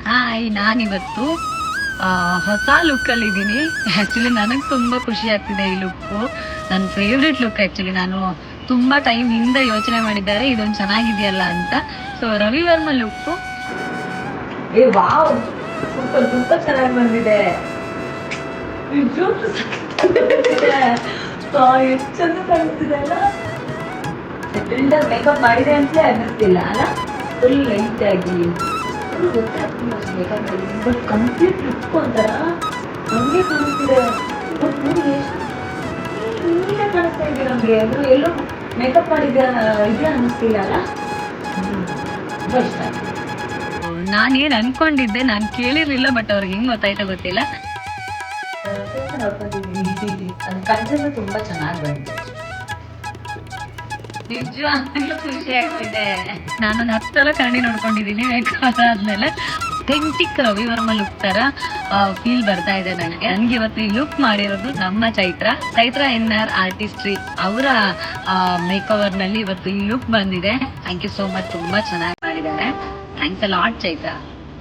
Hi, ನಾನಿವತ್ತು ಹೊಸ ಲುಕ್ಕಲ್ಲಿ ಇದ್ದೀನಿ. ಆ್ಯಕ್ಚುಲಿ ನನಗೆ ತುಂಬ ಖುಷಿ ಆಗ್ತಿದೆ ಈ ಲುಕ್ಕು. ನನ್ನ ಫೇವ್ರೆಟ್ ಲುಕ್. ಆ್ಯಕ್ಚುಲಿ ನಾನು ತುಂಬ ಟೈಮ್ ಹಿಂದೆ ಯೋಚನೆ ಮಾಡಿದ್ದಾರೆ ಇದೊಂದು ಚೆನ್ನಾಗಿದೆಯಲ್ಲ ಅಂತ. So Ravi Varma look wow, super super ಚೆನ್ನಾಗಿ ಬಂದಿದೆ. ಎಷ್ಟು ಚಂದ ಕಾಣಿಸ್ತಿದೆ ಅಲ್ಲ. ಮೇಕಪ್ ಮಾಡಿದೆ ಅಂತಲೇ ಅನ್ನಿಸ್ತಿಲ್ಲ ಅಲ್ಲ. ಫುಲ್ ಲೈಟ್ ಆಗಿ ಬಟ್ ಕಂಪ್ಲೀಟ್ ಲುಕ್ ಒಂಥರ ನಮಗೆ ಕಾಣಿಸ್ತಿದೆ. ಬಟ್ ನೋಡಿ ಎಷ್ಟು ನೀಟಾಗಿ ಕಾಣಿಸ್ತಾ ಇದೆ ನಮಗೆ. ಅದು ಎಲ್ಲೋ ಮೇಕಪ್ ಮಾಡಿದ್ಯಾ ಇದೆಯಾ ಅನ್ನಿಸ್ತಿಲ್ಲ ಅಲ್ಲ. ತುಂಬ ಇಷ್ಟ. ನಾನೇನು ಅನ್ಕೊಂಡಿದ್ದೆ, ನಾನು ಕೇಳಿರ್ಲಿಲ್ಲ, ಬಟ್ ಅವ್ರಿಗೆ ಹೆಂಗ್ ಗೊತ್ತಾಯ್ತಾ ಗೊತ್ತಿಲ್ಲ. ನೋಡ್ಕೊಂಡಿದ್ದೀನಿ, ಅದು ಕನ್ಸನ್ನು ತುಂಬ ಚೆನ್ನಾಗಿ ಬಂದಿದೆ. ನಿಜವಾಗ್ಲೂ ಖುಷಿ ಆಗ್ತಿದೆ. ನಾನೊಂದು 10 ಸಲ ಕನ್ನಡಿ ನೋಡ್ಕೊಂಡಿದ್ದೀನಿ ಮೇಕಪ್ ಆದ್ಮೇಲೆ. ಅಥೆಂಟಿಕ್ ರವಿವರ್ಮ ಲುಕ್ ತರ ಫೀಲ್ ಬರ್ತಾ ಇದೆ ನನಗೆ. ಇವತ್ತು ಈ ಲುಕ್ ಮಾಡಿರೋದು ನಮ್ಮ ಚೈತ್ರ NR ಆರ್ಟಿಸ್ಟ್ರಿ ಅವರ ಮೇಕವರ್ ನಲ್ಲಿ ಇವತ್ತು ಈ ಲುಕ್ ಬಂದಿದೆ. Thank you so much. ತುಂಬಾ ಚೆನ್ನಾಗಿ ಮಾಡಿದ್ದಾರೆ. Thanks a lot Chaitra.